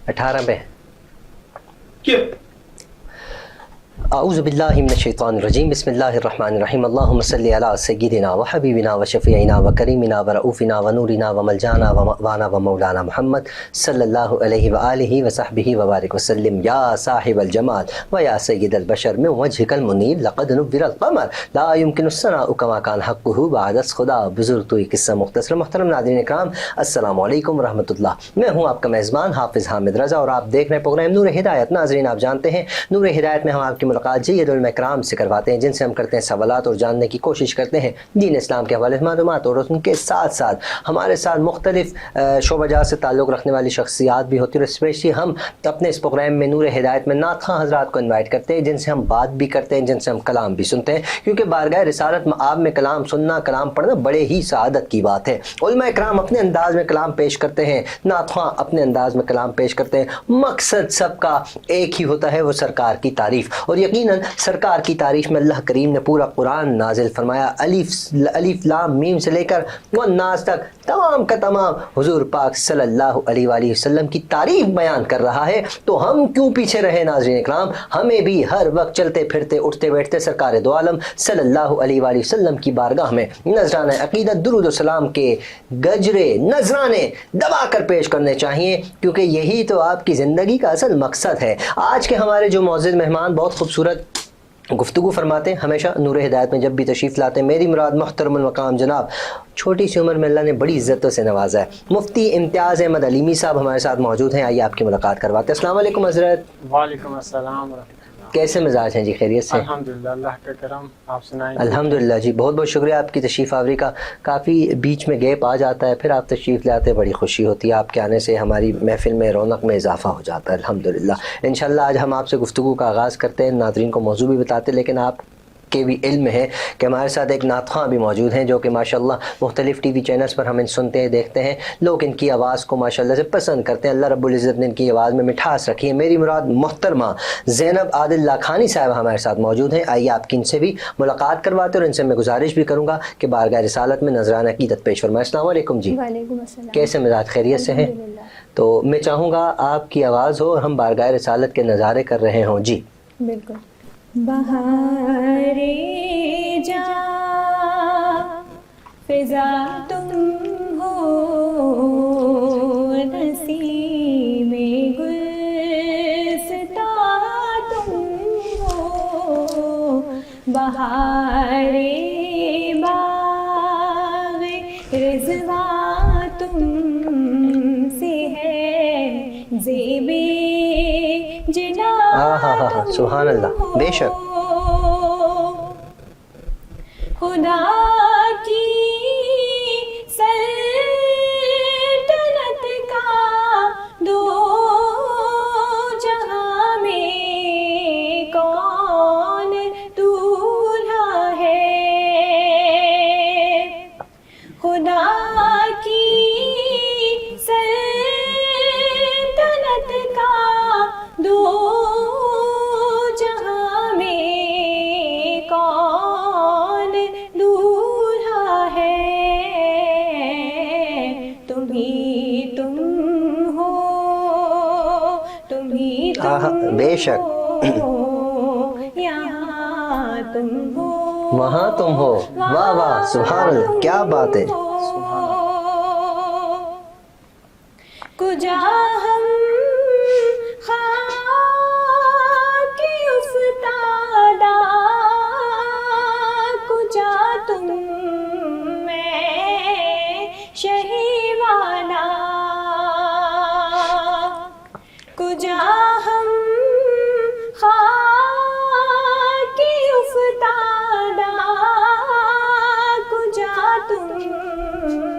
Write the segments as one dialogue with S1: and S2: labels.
S1: 18 पे
S2: क्यों?
S1: अऊज़ु बिल्लाहि मिनश शैतानिर रजीम बिस्मिल्लाहिर रहमानिर रहीम अल्लाहुम्मा सल्लि अला सय्यिदिना व हबीबिना व शफीइना व करीमिना व रऊफिना व नूरिना व मलजाना व मवाना व मौलाना मुहम्मद सल्लल्लाहु अलैहि व आलिहि व सहबिहि व बारिक वसल्लम या साहिबल जमाल व या सय्यिदल बशर मिन वजहिकल मुनीर लक़द नुव्विरल क़मर ला युमकिनु सनाउ कमा कान हक़्क़ुहु बअदस खुदा बुज़ुर्ग तो किस्सा मुख्तसर। मुहतरम नाज़रीन इकराम, अस्सलामु अलैकुम रहमतुल्लाह। मैं हूँ आपका मेज़बान हाफ़िज़ हामिद रज़ा और आप देख रहे हैं प्रोग्राम नूर हिदायत। नाज़रीन, आप जानते हैं नूर हिदायत में हम आपकी मुलाकात सय्यदुल इकराम से करवाते हैं, जिनसे हम करते हैं सवालात और जानने की कोशिश करते हैं दीन इस्लाम के हवाले से मालूमात, और उनके साथ साथ हमारे साथ मुख्तलिफ शोबा से ताल्लुक़ रखने वाली शख्सियात भी होती है। और स्पेशली हम अपने इस प्रोग्राम में नूर हिदायत में नात ख़ां हज़रात को इन्वाइट करते हैं, जिनसे हम बात भी करते हैं, जिनसे हम कलाम भी सुनते हैं, क्योंकि बारगाह रिसालत मआब में कलाम सुनना, कलाम पढ़ना बड़े ही सआदत की बात है। उलमा इकराम अपने अंदाज़ में कलाम पेश करते हैं, नात ख़ां अपने अंदाज़ में कलाम पेश करते हैं। मकसद सबका एक ही होता है, वो सरकार की तारीफ़। और यकीनन सरकार की तारीफ़ में अल्लाह करीम ने पूरा कुरान नाजिल फरमाया। अलिफ लाम मीम से लेकर वन्नास तक तमाम का तमाम हुजूर पाक सल्लल्लाहु अलैहि वसल्लम की तारीफ़ बयान कर रहा है। तो हम क्यों पीछे रहे नाज़रीन इकराम, हमें भी हर वक्त चलते फिरते उठते बैठते सरकार दो आलम सल्लल्लाहु अलैहि वसल्लम की बारगाह में नजराना अक़ीदत दुरूद व सलाम के गजरे नजराने दबा कर पेश करने चाहिए, क्योंकि यही तो आपकी ज़िंदगी का असल मकसद है। आज के हमारे जो मौजूद मेहमान बहुत खूबसूरत गुफ्तगू फरमाते हैं। हमेशा नूर हिदायत में जब भी तशरीफ़ लाते हैं, मेरी मुराद मुहतरमुल मकाम जनाब, छोटी सी उम्र में अल्लाह ने बड़ी इज़्ज़तों से नवाजा है, मुफ्ती इम्तियाज़ अहमद अलीमी साहब हमारे साथ मौजूद हैं। आइए आपकी मुलाकात करवाते हैं। अस्सलाम वालेकुम हज़रत।
S3: वालेकुम अस्सलाम।
S1: कैसे मिजाज हैं जी? खैरियत से?
S3: अल्हम्दुलिल्लाह, अल्लाह का करम। आप सुनाएं?
S1: अल्हम्दुलिल्लाह जी, बहुत बहुत शुक्रिया आपकी तशरीफ़ आवरी का। काफ़ी बीच में गैप आ जाता है, फिर आप तशरीफ़ ले आते हैं, बड़ी खुशी होती है। आपके आने से हमारी महफ़िल में रौनक में इजाफ़ा हो जाता है अल्हम्दुलिल्लाह। इंशाअल्लाह आज हम आपसे गुफ्तगू का आगाज़ करते हैं, नाज़रीन को मौजू भी बताते, लेकिन आप के भी इल्म है कि हमारे साथ एक नात ख़ां भी मौजूद हैं, जो कि माशाअल्लाह मुख्तलिफ़ टीवी चैनल्स पर हम इन सुनते हैं, देखते हैं। लोग इनकी आवाज़ को माशाअल्लाह से पसंद करते हैं। अल्लाह रब्बुल इज़्ज़त ने इनकी आवाज़ में मिठास रखी है। मेरी मुराद मोहतरमा ज़ैनब आदिल लाखानी साहब हमारे साथ मौजूद हैं। आइए आपकी इनसे भी मुलाकात करवाते हैं, और इनसे मैं गुजारिश भी करूँगा कि बारगाह रिसालत में नजराना अक़ीदत पेश फरमाएं। अस्सलाम वालेकुम जी।
S4: वालेकुम अस्सलाम।
S1: कैसे मिजाज? खैरियत से हैं? तो मैं चाहूँगा आपकी आवाज़ हो और हम बारगाह रिसालत के नज़ारे कर रहे हों जी।
S4: बिल्कुल। बहारे जा फिजा तुम हो, नसीमे गुलसिता तुम हो, बहारे बाग़ रिज़वा तुम से है, ज़ेबे जिना
S1: सुभान अल्लाह, बेशक
S4: खुदा की सल्तनत का दो जहां में कौन दूल्हा है, खुदा की सल्तनत का दो जहां में कौन दूल्हा है, तुम ही तुम हो, तुम ही तुम
S1: बेशक
S4: हो, यहाँ तुम हो,
S1: वहाँ तुम हो। वाह वाह, सुभान अल्लाह, क्या बात है।
S4: कुजा हम खाकी उफ्तादा, कुजा तुम मैं शहीवाना, कुजा हम खाकी उफ्तादा, कुजा तुम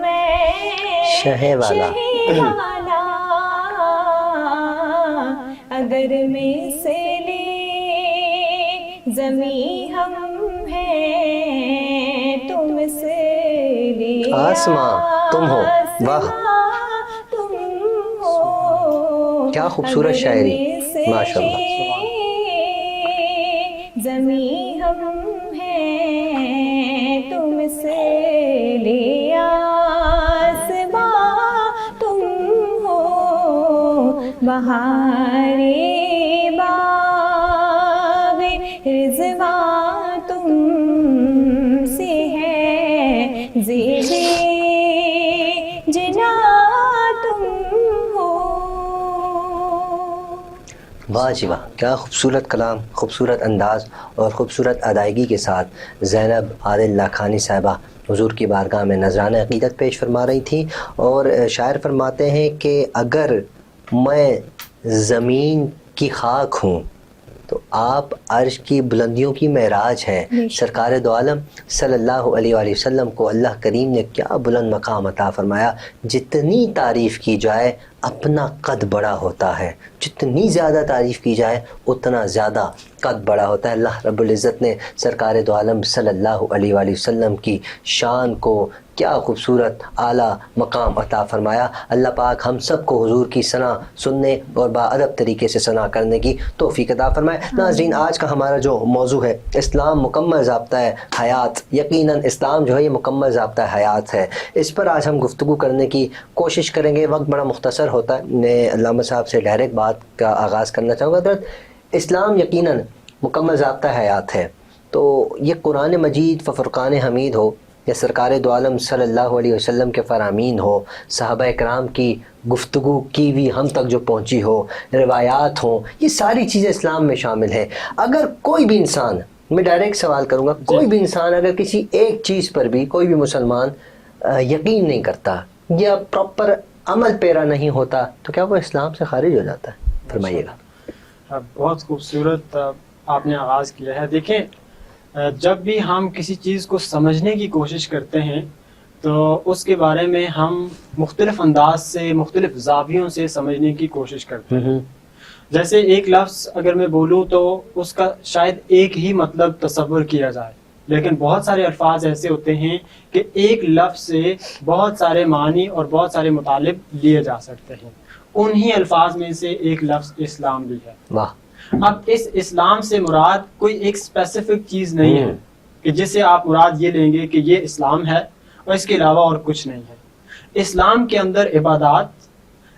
S4: मैं
S1: शहीवाला।
S4: अगर में से ले ज़मी हम हैं, तुम से ले
S1: आसमां तुम हो। वाह,
S4: तुम हो,
S1: क्या खूबसूरत शायरी, माशाअल्लाह।
S4: ज़मी हम हैं, तुम से ले आसमां तुम हो, बहारे बाग रिज़वां तुमसे है, ज़ेबे जिना तुम हो।
S1: वाह जी वाह, क्या खूबसूरत कलाम, खूबसूरत अंदाज़ और ख़ूबसूरत अदायगी के साथ ज़ैनब आदिल लाखानी साहिबा हुज़ूर की बारगाह में नज़राना अक़ीदत पेश फरमा रही थी। और शायर फरमाते हैं कि अगर मैं ज़मीन की खाक हूँ तो आप अर्श की बुलंदियों की महराज हैं। सरकार दो आलम सल्लल्लाहु अलैहि वसल्लम को अल्लाह करीम ने क्या बुलंद मकाम अता फरमाया। जितनी तारीफ़ की जाए अपना कद बड़ा होता है, जितनी ज़्यादा तारीफ़ की जाए उतना ज़्यादा कद बड़ा होता है। अल्लाह रब्बुल इज़्ज़त ने सरकार दो आलम सल्लल्लाहु अलैहि वसल्लम की शान को क्या खूबसूरत आला मकाम अता फ़रमाया। अल्लाह पाक हम सब को हुज़ूर की सना सुनने और बाअदब तरीके से सना करने की तौफ़ीक़ अता फ़रमाए। नाज़रीन, आज का हमारा जो मौजू है इस्लाम मुकम्मल ज़ाब्ता है हयात। यकीनन इस्लाम जो है ये मुकम्मल ज़ाब्ता हयात है। इस पर आज हम गुफ्तगू करने की कोशिश करेंगे। वक्त बड़ा मुख्तसर होता है, मैं अल्लामा साहब से डायरेक्ट बात का आगाज़ करना चाहूँगा। तो इस्लाम यकीनन मुकम्मल ज़ाब्ता हयात है। तो ये कुरान मजीद व फ़ुरक़ान हमीद हो या सरकार दो आलम सल्लल्लाहु अलैहि वसल्लम के फ़रामीन हो, सहाबा कराम की गुफ्तगू की हुई हम तक जो पहुँची हो, रिवायात हों, ये सारी चीज़ें इस्लाम में शामिल हैं। अगर कोई भी इंसान, मैं डायरेक्ट सवाल करूँगा, कोई भी इंसान अगर किसी एक चीज़ पर भी कोई भी मुसलमान यकीन नहीं करता या प्रॉपर अमल पेरा नहीं होता तो क्या वो इस्लाम से खारिज हो जाता है? फरमाइएगा।
S3: बहुत खूबसूरत आपने आगाज़ किया है। देखें, जब भी हम किसी चीज़ को समझने की कोशिश करते हैं तो उसके बारे में हम मुख्तलिफ अंदाज से, मुख्तलिफ ज़ावियों से समझने की कोशिश करते हैं। जैसे एक लफ्ज़ अगर मैं बोलूँ तो उसका शायद एक ही मतलब तसव्वुर किया जाए, लेकिन बहुत सारे अल्फाज ऐसे होते हैं कि एक लफ्ज़ से बहुत सारे मानी और बहुत सारे मुतालिब लिए जा सकते हैं। उन्हीं अल्फाज में से एक लफ्ज़ इस्लाम भी है।
S1: वाह।
S3: अब इस इस्लाम से मुराद कोई एक स्पेसिफिक चीज़ नहीं है कि जिससे आप मुराद ये लेंगे कि ये इस्लाम है और इसके अलावा और कुछ नहीं है। इस्लाम के अंदर इबादात,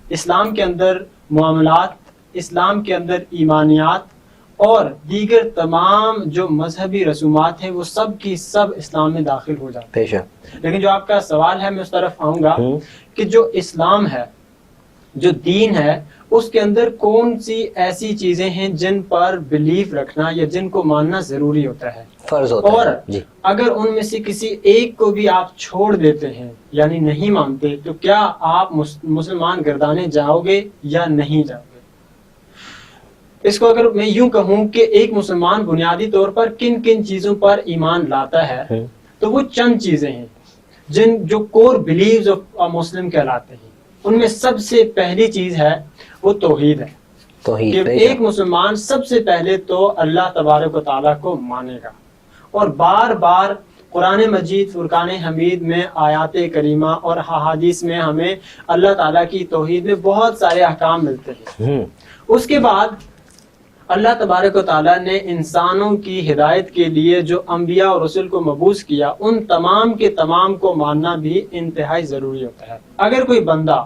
S3: इस्लाम के अंदर मुआमलात, इस्लाम के अंदर ईमानियात और दीगर तमाम जो मजहबी रसूमात हैं वो सब की सब इस्लाम में दाखिल हो जाते हैं।
S1: बेशक।
S3: लेकिन जो आपका सवाल है मैं उस तरफ आऊँगा कि जो इस्लाम है, जो दीन है, उसके अंदर कौन सी ऐसी चीज़ें हैं जिन पर बिलीफ रखना या जिनको मानना ज़रूरी होता है,
S1: फ़र्ज़ होता
S3: और
S1: है जी। अगर
S3: अगर उनमें से किसी एक को भी आप छोड़ देते हैं यानी नहीं मानते तो क्या आप मुसलमान गर्दाने जाओगे या नहीं जाओगे? इसको अगर मैं यूं कहूं कि एक मुसलमान बुनियादी तौर पर किन किन चीज़ों पर ईमान लाता है तो वो चंद चीज़ें हैं जिन जो कोर बिलीव्स ऑफ मुस्लिम कहलाते हैं। उनमें सबसे पहली चीज़ है वो तौहीद है कि एक मुसलमान सबसे पहले तो अल्लाह तबारक व तआला को मानेगा। और बार बार कुरान मजीद, फुरकान हमीद में, आयात करीमा और अहादीस में हमें अल्लाह ताला की तौहीद में बहुत सारे अहकाम मिलते हैं। उसके बाद अल्लाह तबारक व तआला ने इंसानों की हिदायत के लिए जो अंबिया और रसूल को मबूस किया, उन तमाम के तमाम को मानना भी इंतहाई ज़रूरी होता है। अगर कोई बंदा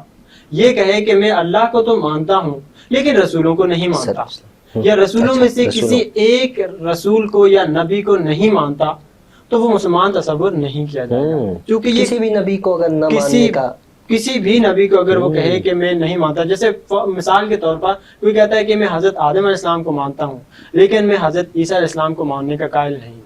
S3: ये कहे कि मैं अल्लाह को तो मानता हूँ लेकिन रसूलों को नहीं मानता, या रसूलों में से किसी एक रसूल को या नबी को नहीं मानता, तो वो मुसलमान तसव्वुर नहीं किया जाएगा। क्योंकि ये
S1: किसी भी नबी को अगर न मानने का,
S3: किसी भी नबी को अगर वो कहे कि मैं नहीं मानता, जैसे मिसाल के तौर पर कोई कहता है कि मैं हज़रत आदम अलैहिस्सलाम को मानता हूँ लेकिन मैं हज़रत ईसा अलैहिस्सलाम को मानने का कायल नहीं,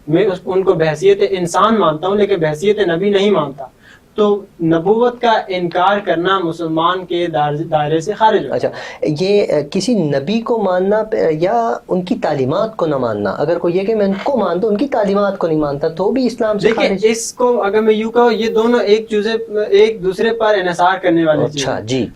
S3: मैं उनको बहैसियत इंसान मानता हूँ लेकिन बहैसियत नबी नहीं मानता, तो नबूवत का इनकार करना मुसलमान के दायरे से खारिज हो।
S1: अच्छा, ये किसी नबी को मानना या उनकी तालीमात को न मानना, अगर कोई ये कि मैं उनको मानता हूँ उनकी तालीमात को नहीं मानता तो भी इस्लाम से खारिज?
S3: इसको अगर मैं यूँ कहूँ, ये दोनों एक दूसरे पर इन्हिसार करने वाले चीज़।
S1: अच्छा जी।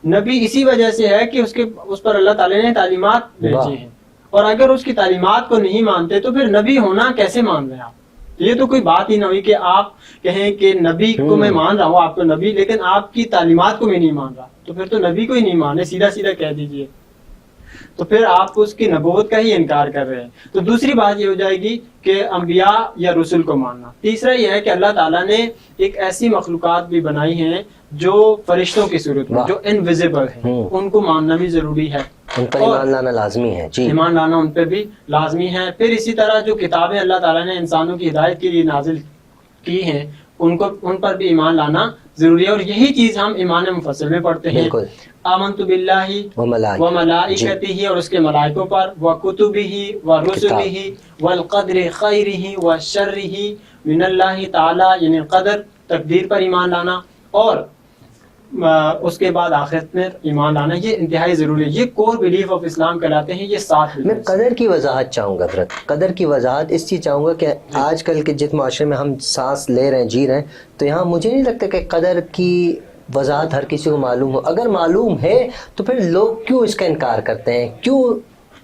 S3: नबी इसी वजह से है कि उस पर अल्लाह ताला ने तालीमात भेजी हैं, और अगर उसकी तालीमात को नहीं मानते तो फिर नबी होना कैसे मान रहे हैं आप? ये तो कोई बात ही ना हुई कि आप कहें कि नबी को मैं मान रहा हूँ आपको नबी, लेकिन आपकी तालीमात को मैं नहीं मान रहा, तो फिर तो नबी को ही नहीं माने, सीधा सीधा कह दीजिए। تو پھر آپ اس کی نبوت کا ہی انکار کر رہے ہیں. تو دوسری بات یہ ہو جائے گی کہ انبیاء یا رسول کو ماننا. تیسرا یہ ہے کہ اللہ تعالیٰ نے ایک ایسی مخلوقات بھی بنائی ہیں جو فرشتوں کی صورت میں جو انویزیبل ہیں، ان کو ماننا بھی ضروری ہے،
S1: ان پر ایمان لانا لازمی ہے. جی
S3: ایمان لانا ان پہ بھی لازمی ہے. پھر اسی طرح جو کتابیں اللہ تعالیٰ نے انسانوں کی ہدایت کے لیے نازل کی ہیں ان پر بھی ایمان لانا ضروری ہے. اور یہی چیز ہم ایمان مفصل میں پڑھتے ہیں.
S1: بالکل.
S3: آمنت باللہ وملائکتہ، اور اس کے ملائکوں پر، وکتبہ ورسلہ والقدر خیرہ وشرہ من اللہ تعالی، یعنی قدر تقدیر پر ایمان لانا، اور اس کے بعد آخرت میں ایمان لانا. یہ انتہائی ضروری ہے. یہ کور بلیف آف اسلام کہلاتے ہیں یہ 7.
S1: میں قدر کی وضاحت چاہوں گا حضرت. قدر کی وضاحت اس چیز چاہوں گا کہ آج کل کے جس معاشرے میں ہم سانس لے رہے ہیں، جی رہے ہیں، تو یہاں مجھے نہیں لگتا کہ قدر کی وضاحت ہر کسی کو معلوم ہو. اگر معلوم ہے تو پھر لوگ کیوں اس کا انکار کرتے ہیں، کیوں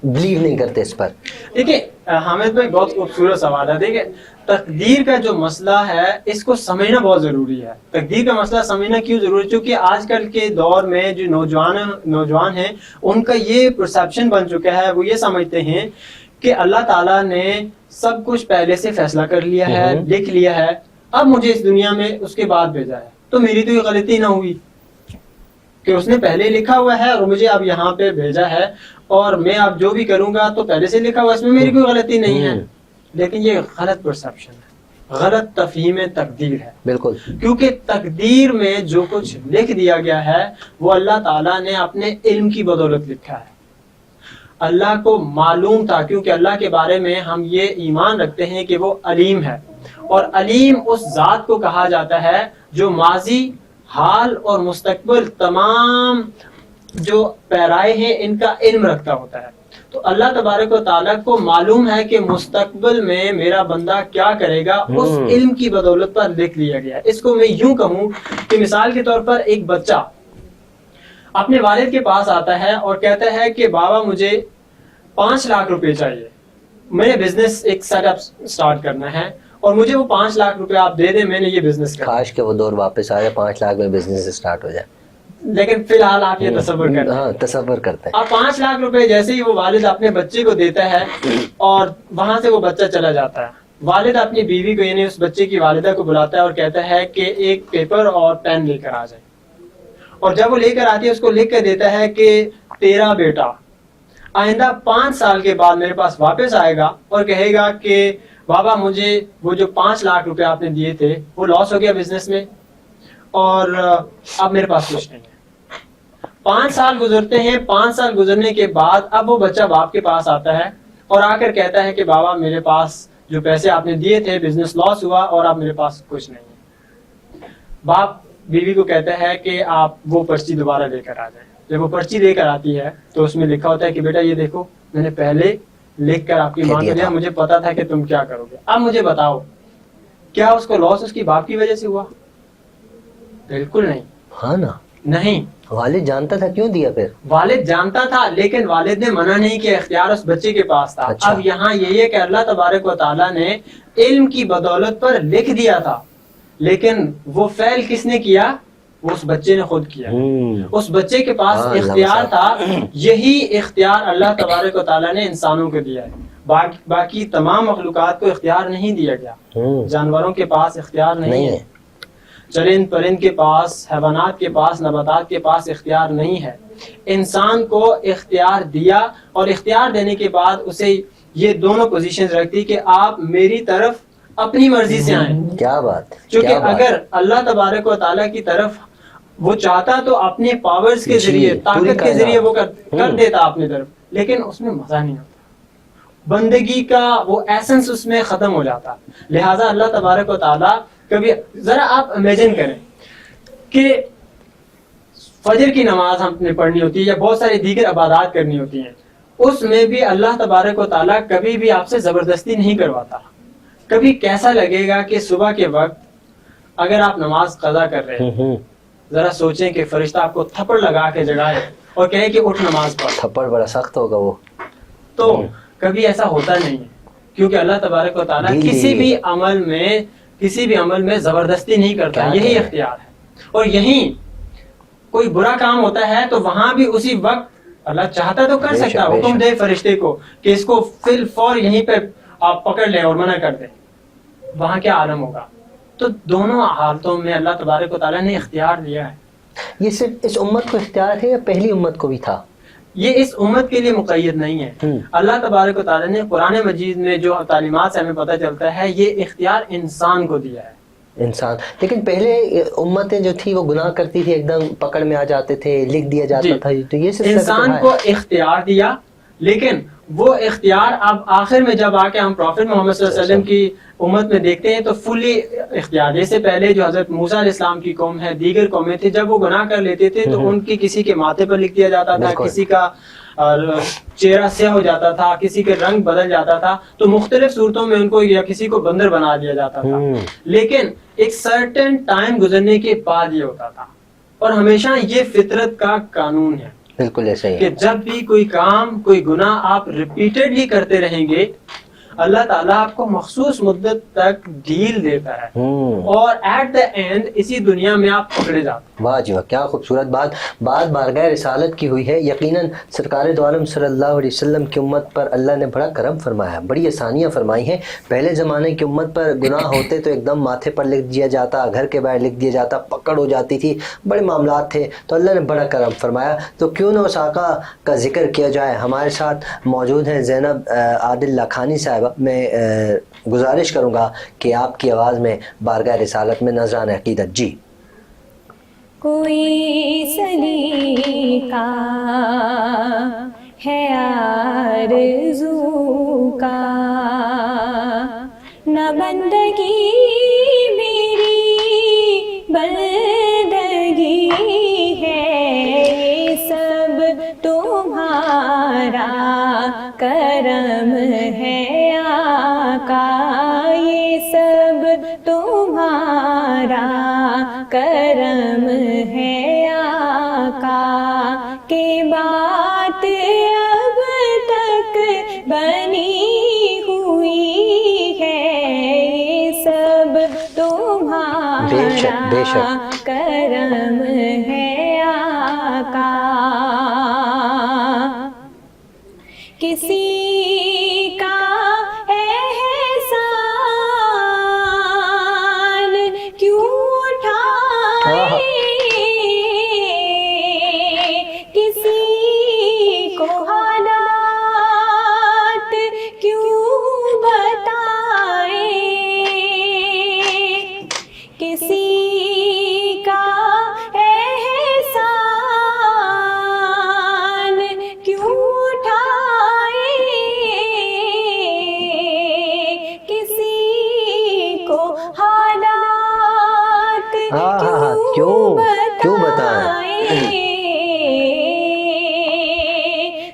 S1: بلیو نہیں کرتے اس پر؟
S3: دیکھیں حامد بھائی، بہت خوبصورت سوال ہے. دیکھیں تقدیر کا جو مسئلہ ہے اس کو سمجھنا بہت ضروری ہے. تقدیر کا مسئلہ سمجھنا کیوں ضروری ہے؟ کیونکہ آج کل کے دور میں جو نوجوان ہیں ان کا یہ پرسیپشن بن چکا ہے، وہ یہ سمجھتے ہیں کہ اللہ تعالیٰ نے سب کچھ پہلے سے فیصلہ کر لیا ہے، لکھ لیا ہے، اب مجھے اس دنیا میں اس کے بعد بھیجا ہے، تو میری تو یہ غلطی نہ ہوئی کہ اس نے پہلے لکھا ہوا ہے اور مجھے اب یہاں پہ بھیجا ہے، اور میں اب جو بھی کروں گا تو پہلے سے لکھا ہوا، اس میں میری کوئی غلطی نہیں ہے. لیکن یہ غلط پرسیپشن ہے، غلط تفہیم تقدیر ہے.
S1: بالکل.
S3: کیونکہ تقدیر میں جو کچھ لکھ دیا گیا ہے وہ اللہ تعالیٰ نے اپنے علم کی بدولت لکھا ہے. اللہ کو معلوم تھا، کیونکہ اللہ کے بارے میں ہم یہ ایمان رکھتے ہیں کہ وہ علیم ہے، اور علیم اس ذات کو کہا جاتا ہے جو ماضی، حال اور مستقبل تمام جو پیرائے ہیں ان کا علم رکھتا ہوتا ہے. تو اللہ تبارک و تعالیٰ کو معلوم ہے کہ مستقبل میں میرا بندہ کیا کرے گا، اس علم کی بدولت پر لکھ لیا گیا ہے. اس کو میں یوں کہوں کہ مثال کے طور پر ایک بچہ اپنے والد کے پاس آتا ہے اور کہتا ہے کہ بابا مجھے 5 لاکھ روپے چاہیے، میں نے بزنس ایک سیٹ اپ سٹارٹ کرنا ہے اور مجھے وہ 5 لاکھ روپے آپ دے دیں، میں نے یہ بزنس کرنا.
S1: کاش کہ وہ دور واپس آ جائے، 5 لاکھ میں بزنس سٹارٹ ہو جائے.
S3: لیکن فی الحال آپ یہ تصور کرتے ہیں.
S1: ہاں تصور کرتے ہیں.
S3: اب 5 لاکھ روپے جیسے ہی وہ والد اپنے بچے کو دیتا ہے اور وہاں سے وہ بچہ چلا جاتا ہے، والد اپنی بیوی کو یعنی اس بچے کی والدہ کو بلاتا ہے اور کہتا ہے کہ ایک پیپر اور پین لے کر آ جائے. اور جب وہ لے کر آتی ہے اس کو لکھ کر دیتا ہے کہ تیرا بیٹا آئندہ 5 سال کے بعد میرے پاس واپس آئے گا اور کہے گا کہ بابا مجھے وہ جو 5 لاکھ روپے آپ نے دیے تھے وہ لاس ہو گیا بزنس میں اور اب میرے پاس کچھ نہیں ہے. 5 سال گزرتے ہیں. 5 سال گزرنے کے بعد اب وہ بچہ باپ کے پاس آتا ہے اور آ کر کہتا ہے کہ بابا میرے پاس جو پیسے آپ نے دیے تھے بزنس لاس ہوا اور اب میرے پاس کچھ نہیں ہے. باپ بیوی کو کہتا ہے کہ آپ وہ پرچی دوبارہ لے کر آ جائیں. جب وہ پرچی لے کر آتی ہے تو اس میں لکھا ہوتا ہے کہ بیٹا یہ دیکھو میں نے پہلے لکھ کر آپ کی ماں کو دیا، مجھے پتا تھا کہ تم کیا کرو گے. اب مجھے بتاؤ کیا اس کو لاس اس کی باپ کی وجہ سے ہوا؟ بالکل نہیں.
S1: ہاں نا،
S3: نہیں.
S1: والد جانتا تھا، کیوں دیا پھر؟
S3: والد جانتا تھا لیکن والد نے منع نہیں کیا، اختیار اس بچے کے پاس تھا.
S1: اچھا.
S3: اب یہاں یہ ہے کہ اللہ تبارک و تعالیٰ نے علم کی بدولت پر لکھ دیا تھا، لیکن وہ فعل کس نے کیا؟ وہ اس بچے نے خود کیا. اس بچے کے پاس اختیار تھا. یہی اختیار اللہ تبارک و تعالیٰ نے انسانوں کو دیا ہے، باقی تمام مخلوقات کو اختیار نہیں دیا گیا. جانوروں کے پاس اختیار نہیں ہے، چرند پرند کے پاس، حیوانات کے پاس، نباتات کے پاس اختیار نہیں ہے. انسان کو اختیار دیا اور اختیار دینے کے بعد اسے یہ دونوں پوزیشنز رکھتی کہ آپ میری طرف اپنی مرضی سے آئیں.
S1: کیا بات.
S3: چونکہ اگر اللہ تبارک و تعالیٰ کی طرف وہ چاہتا تو اپنے پاورز کے ذریعے، طاقت کے ذریعے وہ کر دیتا اپنی طرف، لیکن اس میں مزہ نہیں ہوتا، بندگی کا وہ ایسنس اس میں ختم ہو جاتا. لہٰذا اللہ تبارک و تعالیٰ کبھی ذرا آپ امیجن کریں کہ فجر کی نماز ہم نے پڑھنی ہوتی ہے یا بہت ساری دیگر عبادات کرنی ہوتی ہیں، اس میں بھی اللہ تبارک و تعالیٰ کبھی بھی آپ سے زبردستی نہیں کرواتا. کبھی کیسا لگے گا کہ صبح کے وقت اگر آپ نماز قضا کر رہے ہیں، ذرا سوچیں کہ فرشتہ آپ کو تھپڑ لگا کے جگائے اور کہے کہ اٹھ نماز پڑھ.
S1: تھپڑ بڑا سخت ہوگا وہ.
S3: تو کبھی ایسا ہوتا نہیں ہے، کیونکہ اللہ تبارک و تعالیٰ کسی بھی عمل میں زبردستی نہیں کرتا. یہی اختیار ہے. اور یہیں کوئی برا کام ہوتا ہے تو وہاں بھی اسی وقت اللہ چاہتا تو کر
S1: بے شک،
S3: سکتا ہے،
S1: بے
S3: حکم
S1: شک۔
S3: دے فرشتے کو کہ اس کو فی الفور یہیں پہ آپ پکڑ لیں اور منع کر دیں، وہاں کیا عالم ہوگا؟ تو دونوں حالتوں میں اللہ تبارک و تعالیٰ نے اختیار دیا ہے.
S1: یہ صرف اس امت کو اختیار ہے یا پہلی امت کو بھی تھا؟
S3: یہ اس امت کے لیے مقید نہیں ہے. اللہ تبارک و تعالیٰ نے قرآن مجید میں جو تعلیمات سے ہمیں پتہ چلتا ہے یہ اختیار انسان کو دیا ہے.
S1: انسان، لیکن پہلے امتیں جو تھی وہ گناہ کرتی تھی، ایک دم پکڑ میں آ جاتے تھے، لکھ دیا جاتا تھا. تو یہ سلسلہ
S3: انسان
S1: کہاں ہے؟
S3: کو اختیار دیا، لیکن وہ اختیار اب آخر میں جب آ کے ہم پروفٹ محمد صلی اللہ علیہ وسلم کی امت میں دیکھتے ہیں تو فلی اختیار. جیسے پہلے جو حضرت موسیٰ علیہ السلام کی قوم ہے، دیگر قومیں تھے، جب وہ گناہ کر لیتے تھے تو ان کی کسی کے ماتھے پر لکھ دیا جاتا تھا،
S1: بالکل.
S3: کسی کا چہرہ سیاہ ہو جاتا تھا، کسی کے رنگ بدل جاتا تھا، تو مختلف صورتوں میں ان کو یا کسی کو بندر بنا دیا جاتا تھا. لیکن ایک سرٹن ٹائم گزرنے کے بعد یہ ہوتا تھا، اور ہمیشہ یہ فطرت کا قانون ہے
S1: بالکل ایسا ہی
S3: کہ
S1: ہے.
S3: جب بھی کوئی کام، کوئی گناہ آپ ریپیٹڈلی کرتے رہیں گے، اللہ تعالیٰ آپ کو مخصوص مدت تک ڈھیل دیتا ہے، اور ایٹ دا اینڈ اسی دنیا میں آپ پکڑے جاتے ہیں.
S1: واہ جی واہ، کیا خوبصورت بات بارگاہ رسالت کی ہوئی ہے. یقیناً سرکار دو عالم صلی اللہ علیہ وسلم کی امت پر اللہ نے بڑا کرم فرمایا، بڑی آسانیاں فرمائی ہیں. پہلے زمانے کی امت پر گناہ ہوتے تو ایک دم ماتھے پر لکھ دیا جاتا، گھر کے باہر لکھ دیا جاتا، پکڑ ہو جاتی تھی، بڑے معاملات تھے. تو اللہ نے بڑا کرم فرمایا. تو کیوں نہ اس آقا کا ذکر کیا جائے. ہمارے ساتھ موجود ہیں زینب عادل لاکھانی صاحبہ. میں گزارش کروں گا کہ آپ کی آواز میں بارگاہ رسالت میں نذران عقیدت. جی.
S4: کوئی سلیقہ ہے آرزو کا، نہ بندگی میری بندگی ہے، یہ سب تمہارا کرم ہے آقا، یہ سب تمہارا کرم ہے آقا، کہ بات اب تک بنی ہوئی ہے، یہ سب تمہارا
S1: بے شک
S4: کرم ہے آقا. کسی کا احسان کیوں اٹھائے، کسی کو حالات کیوں بتائے، کسی کا احسان کیوں اٹھائے، کسی کو حالات
S1: کیوں بتائیں.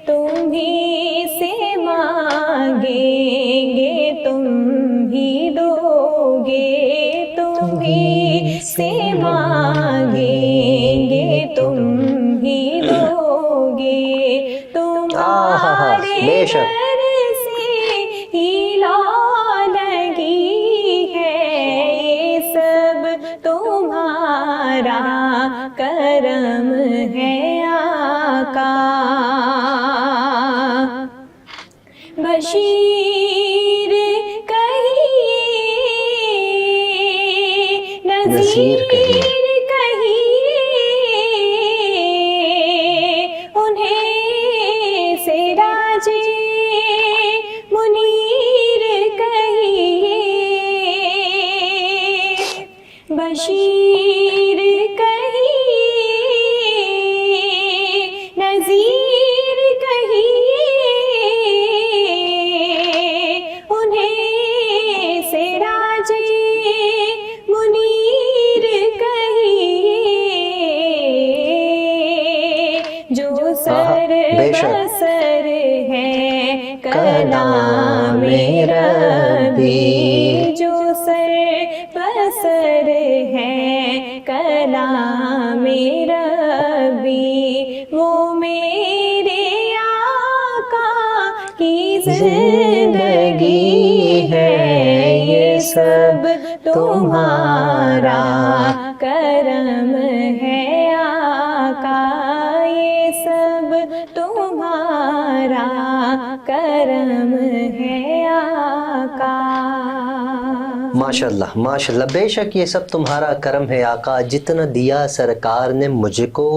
S4: تم ہی سے مانگیں گے تم ہی دو گے، تم ہی سے مانگیں گے تم ہی دو گے، تمہارے
S1: بے شک.
S4: در سے ہی لا لگی ہے، یہ سب تمہارا کرم ہے آقا. بشیر کہیے، نذیر کہیے، انہیں سراج منیر کہیے. بشیر کہیے، نذیر کہیے، انہیں سراج منیر کہیے. جو سر بسر ہے کلام ربی، جو سر بسر ہے کلام ربی، وہ میرے آقا کی زندگی ہے، یہ سب تمہارا کرم ہے آقا، یہ سب تمہارا
S1: ماشاءاللہ ماشاءاللہ، بے شک یہ سب تمہارا کرم ہے آقا، جتنا دیا سرکار نے مجھ کو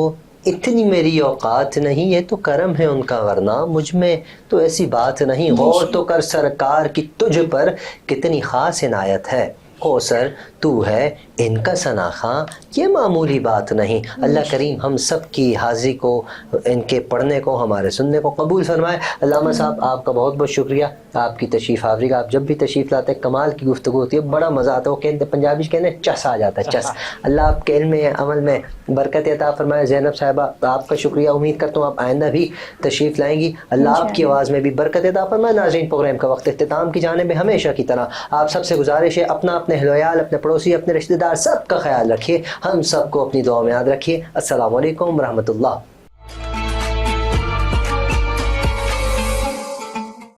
S1: اتنی میری اوقات نہیں، یہ تو کرم ہے ان کا، ورنہ مجھ میں تو ایسی بات نہیں۔ غور تو کر سرکار کی تجھ پر کتنی خاص عنایت ہے، کوثر تو ہے ان کا ثنا خواں، یہ معمولی بات نہیں۔ اللہ کریم ہم سب کی حاضری کو، ان کے پڑھنے کو، ہمارے سننے کو قبول فرمائے۔ علامہ صاحب آپ کا بہت بہت شکریہ، آپ کی تشریف آوری کا، آپ جب بھی تشریف لاتے ہیں کمال کی گفتگو ہوتی ہے، بڑا مزہ آتا ہے، وہ کہتے پنجابی کہتے ہیں چس آ جاتا ہے، چس۔ اللہ آپ کے علم میں عمل میں برکت عطا فرمائے۔ زینب صاحبہ آپ کا شکریہ، امید کرتا ہوں آپ آئندہ بھی تشریف لائیں گی، اللہ آپ کی آواز میں بھی برکت عطا فرمائے۔ ناظرین پروگرام کا وقت اختتام کی جانب ہے، ہمیشہ کی طرح آپ سب سے گزارش ہے اپنا، اپنے اہل و عیال، اپنے پڑوسی، اپنے رشتہ دار سب کا خیال رکھیے، ہم سب کو اپنی دعا میں یاد رکھیے۔ السلام علیکم ورحمۃ اللہ۔